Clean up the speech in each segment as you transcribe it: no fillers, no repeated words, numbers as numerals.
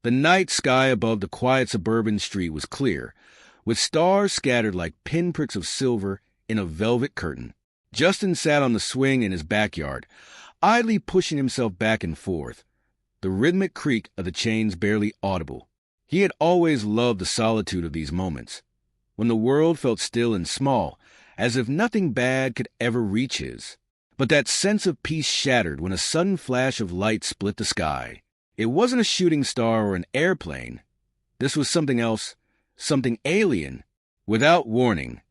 The night sky above the quiet suburban street was clear, with stars scattered like pinpricks of silver in a velvet curtain. Justin sat on the swing in his backyard, idly pushing himself back and forth, the rhythmic creak of the chains barely audible. He had always loved the solitude of these moments, when the world felt still and small, as if nothing bad could ever reach his. But that sense of peace shattered when a sudden flash of light split the sky. It wasn't a shooting star or an airplane. This was something else, something alien. Without warning,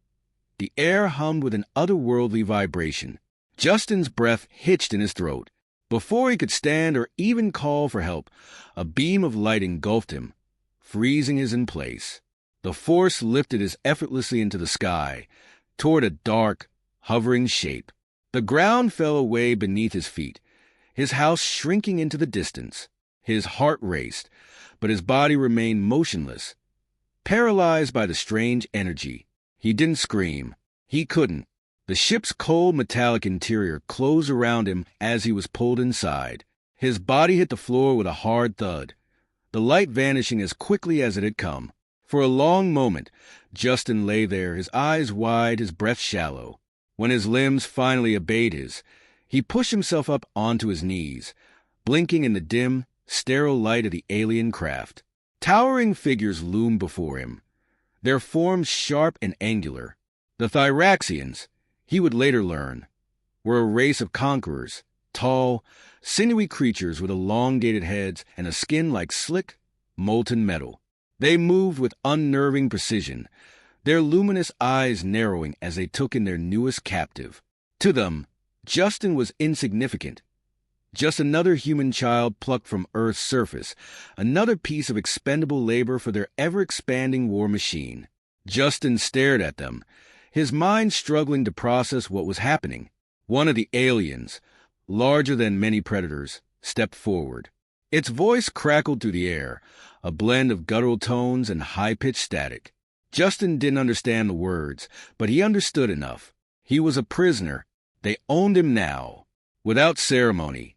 the air hummed with an otherworldly vibration. Justin's breath hitched in his throat. Before he could stand or even call for help, a beam of light engulfed him, freezing him in place. The force lifted us effortlessly into the sky, toward a dark, hovering shape. The ground fell away beneath his feet, his house shrinking into the distance. His heart raced, but his body remained motionless, paralyzed by the strange energy. He didn't scream. He couldn't. The ship's cold metallic interior closed around him as he was pulled inside. His body hit the floor with a hard thud, the light vanishing as quickly as it had come. For a long moment, Justin lay there, his eyes wide, his breath shallow. When his limbs finally obeyed his, he pushed himself up onto his knees, blinking in the dim, sterile light of the alien craft. Towering figures loomed before him, their forms sharp and angular. The Thyraxians, he would later learn, were a race of conquerors, tall, sinewy creatures with elongated heads and a skin like slick, molten metal. They moved with unnerving precision, their luminous eyes narrowing as they took in their newest captive. To them, Justin was insignificant. Just another human child plucked from Earth's surface, another piece of expendable labor for their ever-expanding war machine. Justin stared at them, his mind struggling to process what was happening. One of the aliens, larger than many predators, stepped forward. Its voice crackled through the air, a blend of guttural tones and high-pitched static. Justin didn't understand the words, but he understood enough. He was a prisoner. They owned him now. Without ceremony,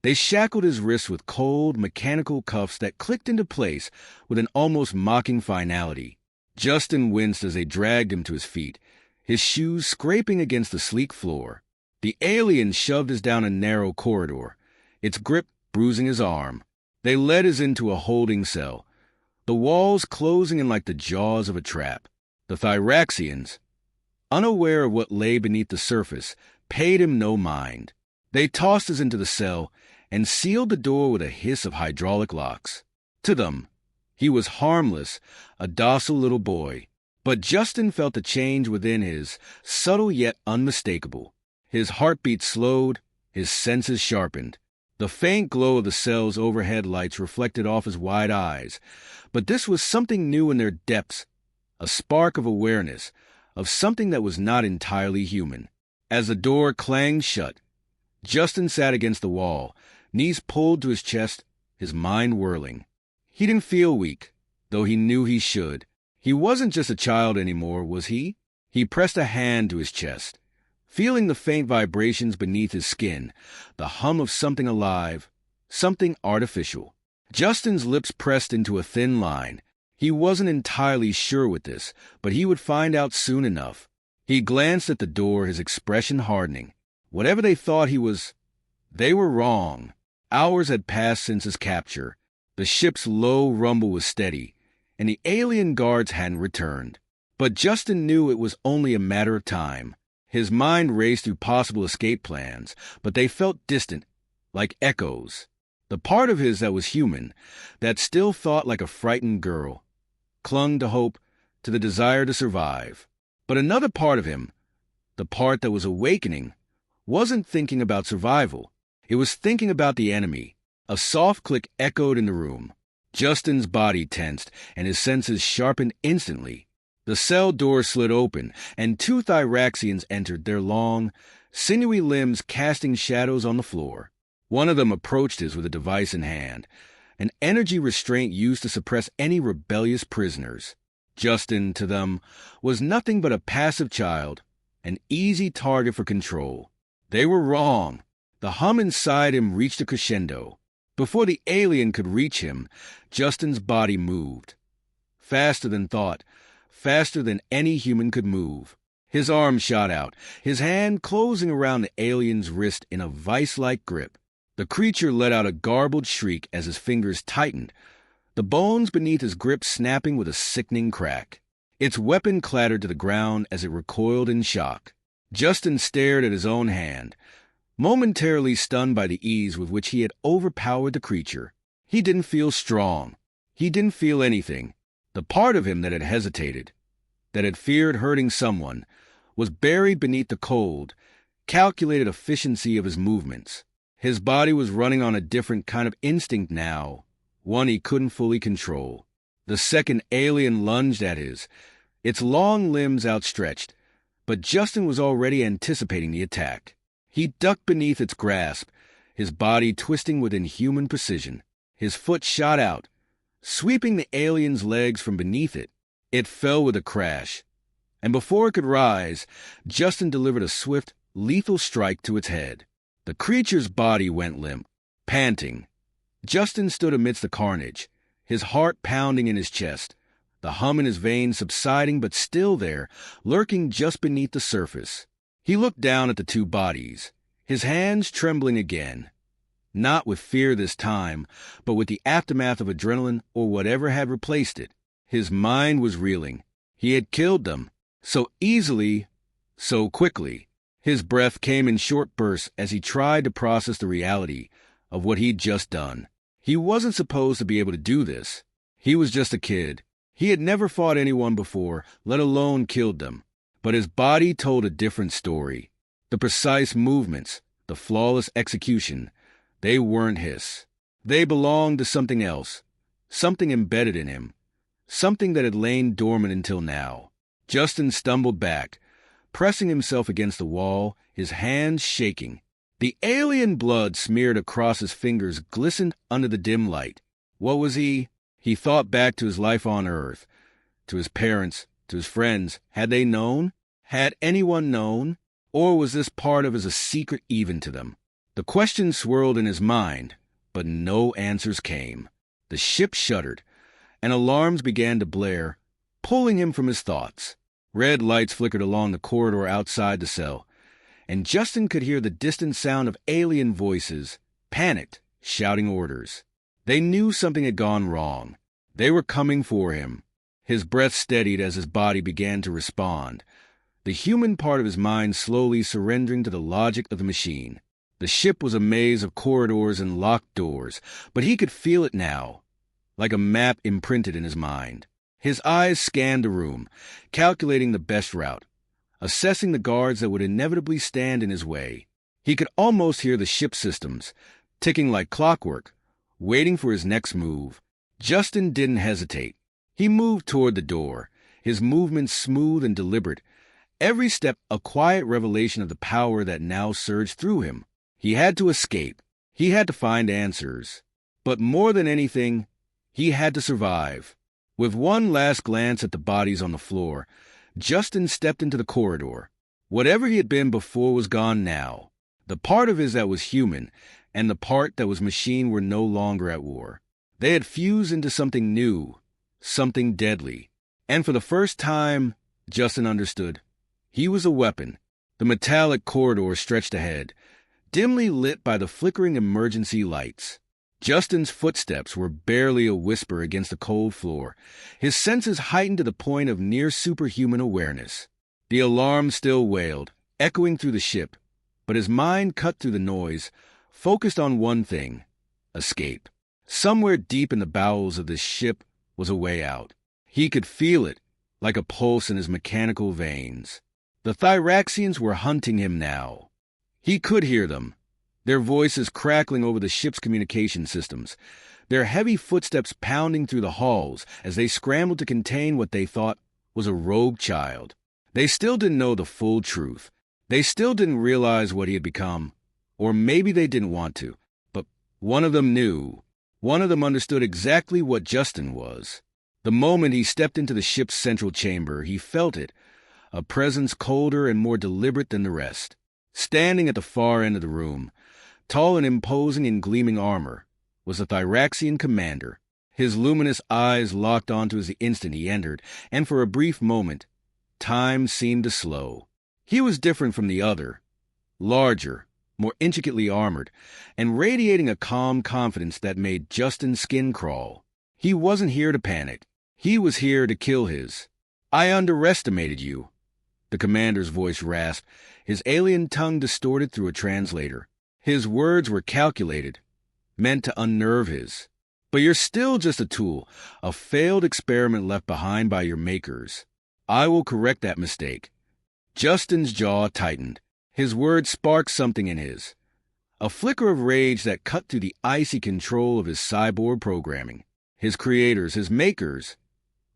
they shackled his wrists with cold, mechanical cuffs that clicked into place with an almost mocking finality. Justin winced as they dragged him to his feet, his shoes scraping against the sleek floor. The alien shoved us down a narrow corridor, its grip bruising his arm. They led us into a holding cell, the walls closing in like the jaws of a trap. The Thyraxians, unaware of what lay beneath the surface, paid him no mind. They tossed us into the cell and sealed the door with a hiss of hydraulic locks. To them, he was harmless, a docile little boy. But Justin felt the change within his, subtle yet unmistakable. His heartbeat slowed, his senses sharpened. The faint glow of the cell's overhead lights reflected off his wide eyes. But this was something new in their depths, a spark of awareness, of something that was not entirely human. As the door clanged shut, Justin sat against the wall, knees pulled to his chest, his mind whirling. He didn't feel weak, though he knew he should. He wasn't just a child anymore, was he? He pressed a hand to his chest, feeling the faint vibrations beneath his skin, the hum of something alive, something artificial. Justin's lips pressed into a thin line. He wasn't entirely sure with this, but he would find out soon enough. He glanced at the door, his expression hardening. Whatever they thought he was, they were wrong. Hours had passed since his capture. The ship's low rumble was steady, and the alien guards hadn't returned. But Justin knew it was only a matter of time. His mind raced through possible escape plans, but they felt distant, like echoes. The part of his that was human, that still thought like a frightened girl, clung to hope, to the desire to survive. But another part of him, the part that was awakening, wasn't thinking about survival. It was thinking about the enemy. A soft click echoed in the room. Justin's body tensed, and his senses sharpened instantly. The cell door slid open, and two Thyraxians entered, their long, sinewy limbs casting shadows on the floor. One of them approached us with a device in hand, an energy restraint used to suppress any rebellious prisoners. Justin, to them, was nothing but a passive child, an easy target for control. They were wrong. The hum inside him reached a crescendo. Before the alien could reach him, Justin's body moved. Faster than thought, faster than any human could move. His arm shot out, his hand closing around the alien's wrist in a vice-like grip. The creature let out a garbled shriek as his fingers tightened, the bones beneath his grip snapping with a sickening crack. Its weapon clattered to the ground as it recoiled in shock. Justin stared at his own hand, momentarily stunned by the ease with which he had overpowered the creature. He didn't feel strong. He didn't feel anything. The part of him that had hesitated, that had feared hurting someone, was buried beneath the cold, calculated efficiency of his movements. His body was running on a different kind of instinct now, one he couldn't fully control. The second alien lunged at its long limbs outstretched, but Justin was already anticipating the attack. He ducked beneath its grasp, his body twisting with inhuman precision. His foot shot out, sweeping the alien's legs from beneath it. It fell with a crash, and before it could rise, Justin delivered a swift, lethal strike to its head. The creature's body went limp, panting. Justin stood amidst the carnage, his heart pounding in his chest, the hum in his veins subsiding but still there, lurking just beneath the surface. He looked down at the two bodies, his hands trembling again, not with fear this time, but with the aftermath of adrenaline or whatever had replaced it. His mind was reeling. He had killed them, so easily, so quickly. His breath came in short bursts as he tried to process the reality of what he'd just done. He wasn't supposed to be able to do this. He was just a kid. He had never fought anyone before, let alone killed them. But his body told a different story. The precise movements, the flawless execution, they weren't his. They belonged to something else, something embedded in him, something that had lain dormant until now. Justin stumbled back, pressing himself against the wall, his hands shaking. The alien blood smeared across his fingers glistened under the dim light. What was he? He thought back to his life on Earth, to his parents, to his friends. Had they known? Had anyone known? Or was this part of as a secret even to them? The question swirled in his mind, but no answers came. The ship shuddered, and alarms began to blare, pulling him from his thoughts. Red lights flickered along the corridor outside the cell, and Justin could hear the distant sound of alien voices, panicked, shouting orders. They knew something had gone wrong. They were coming for him. His breath steadied as his body began to respond, the human part of his mind slowly surrendering to the logic of the machine. The ship was a maze of corridors and locked doors, but he could feel it now, like a map imprinted in his mind. His eyes scanned the room, calculating the best route, assessing the guards that would inevitably stand in his way. He could almost hear the ship systems, ticking like clockwork, waiting for his next move. Justin didn't hesitate. He moved toward the door, his movements smooth and deliberate, every step a quiet revelation of the power that now surged through him. He had to escape. He had to find answers. But more than anything, he had to survive. With one last glance at the bodies on the floor, Justin stepped into the corridor. Whatever he had been before was gone now. The part of his that was human and the part that was machine were no longer at war. They had fused into something new, something deadly. And for the first time, Justin understood. He was a weapon. The metallic corridor stretched ahead, dimly lit by the flickering emergency lights. Justin's footsteps were barely a whisper against the cold floor, his senses heightened to the point of near superhuman awareness. The alarm still wailed, echoing through the ship, but his mind cut through the noise, focused on one thing: escape. Somewhere deep in the bowels of this ship was a way out. He could feel it, like a pulse in his mechanical veins. The Thyraxians were hunting him now. He could hear them, their voices crackling over the ship's communication systems, their heavy footsteps pounding through the halls as they scrambled to contain what they thought was a rogue child. They still didn't know the full truth. They still didn't realize what he had become, or maybe they didn't want to, but one of them knew. One of them understood exactly what Justin was. The moment he stepped into the ship's central chamber, he felt it, a presence colder and more deliberate than the rest. Standing at the far end of the room, tall and imposing in gleaming armor, was the Thyraxian commander. His luminous eyes locked onto us the instant he entered, and for a brief moment, time seemed to slow. He was different from the other, larger, more intricately armored, and radiating a calm confidence that made Justin's skin crawl. He wasn't here to panic. He was here to kill his. "I underestimated you," the commander's voice rasped, his alien tongue distorted through a translator. His words were calculated, meant to unnerve his. "But you're still just a tool, a failed experiment left behind by your makers. I will correct that mistake." Justin's jaw tightened. His words sparked something in his. A flicker of rage that cut through the icy control of his cyborg programming. His creators, his makers.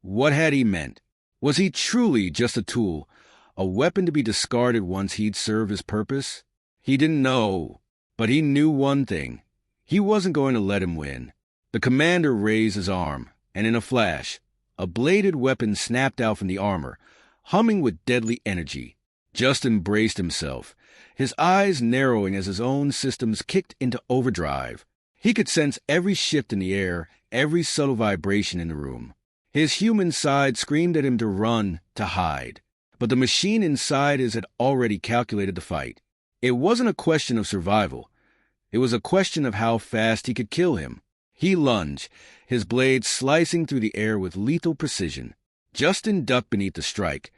What had he meant? Was he truly just a tool, a weapon to be discarded once he'd served his purpose? He didn't know, but he knew one thing. He wasn't going to let him win. The commander raised his arm, and in a flash, a bladed weapon snapped out from the armor, humming with deadly energy. Justin braced himself, his eyes narrowing as his own systems kicked into overdrive. He could sense every shift in the air, every subtle vibration in the room. His human side screamed at him to run, to hide. But the machine inside his had already calculated the fight. It wasn't a question of survival. It was a question of how fast he could kill him. He lunged, his blade slicing through the air with lethal precision. Justin ducked beneath the strike,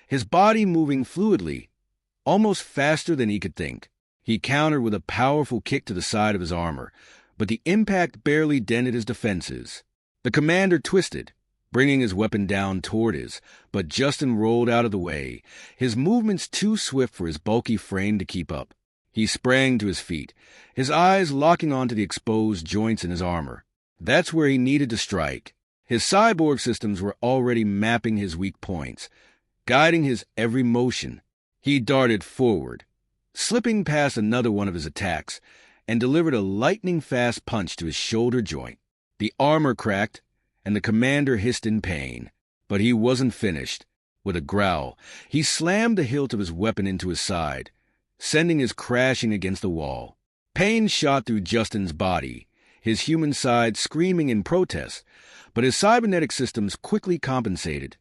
his body moving fluidly, almost faster than he could think. He countered with a powerful kick to the side of his armor, but the impact barely dented his defenses. The commander twisted, bringing his weapon down toward his, but Justin rolled out of the way, his movements too swift for his bulky frame to keep up. He sprang to his feet, his eyes locking onto the exposed joints in his armor. That's where he needed to strike. His cyborg systems were already mapping his weak points, guiding his every motion. He darted forward, slipping past another one of his attacks, and delivered a lightning-fast punch to his shoulder joint. The armor cracked, and the commander hissed in pain. But he wasn't finished. With a growl, he slammed the hilt of his weapon into his side, sending his crashing against the wall. Pain shot through Justin's body, his human side screaming in protest, but his cybernetic systems quickly compensated,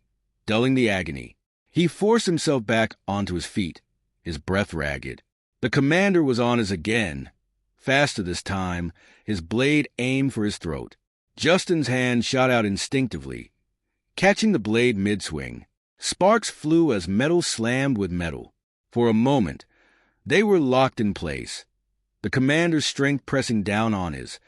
dulling the agony. He forced himself back onto his feet, his breath ragged. The commander was on us again. Faster this time, his blade aimed for his throat. Justin's hand shot out instinctively, catching the blade mid-swing. Sparks flew as metal slammed with metal. For a moment, they were locked in place, the commander's strength pressing down on his,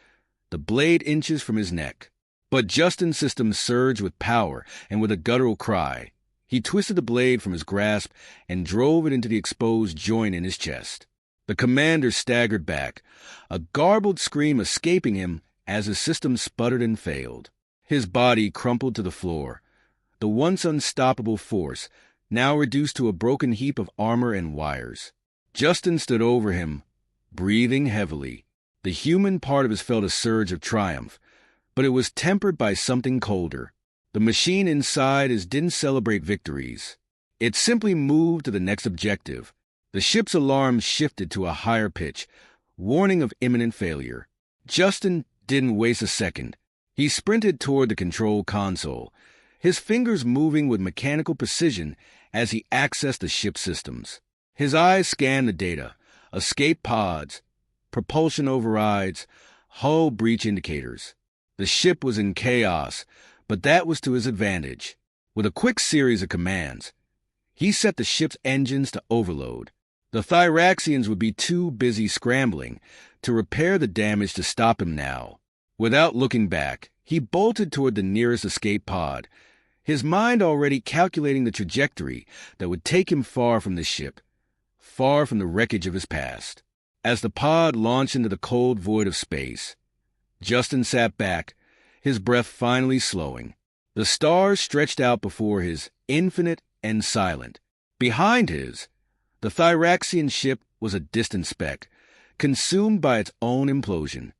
the blade inches from his neck. But Justin's system surged with power, and with a guttural cry, he twisted the blade from his grasp and drove it into the exposed joint in his chest. The commander staggered back, a garbled scream escaping him as his system sputtered and failed. His body crumpled to the floor, the once unstoppable force now reduced to a broken heap of armor and wires. Justin stood over him, breathing heavily. The human part of us felt a surge of triumph, but it was tempered by something colder. The machine inside us didn't celebrate victories. It simply moved to the next objective. The ship's alarm shifted to a higher pitch, warning of imminent failure. Justin didn't waste a second. He sprinted toward the control console, his fingers moving with mechanical precision as he accessed the ship's systems. His eyes scanned the data, escape pods, propulsion overrides, hull breach indicators. The ship was in chaos, but that was to his advantage. With a quick series of commands, he set the ship's engines to overload. The Thyraxians would be too busy scrambling to repair the damage to stop him now. Without looking back, he bolted toward the nearest escape pod, his mind already calculating the trajectory that would take him far from the ship, far from the wreckage of his past. As the pod launched into the cold void of space, Justin sat back, his breath finally slowing. The stars stretched out before his, infinite and silent. Behind his, the Thyraxian ship was a distant speck, consumed by its own implosion.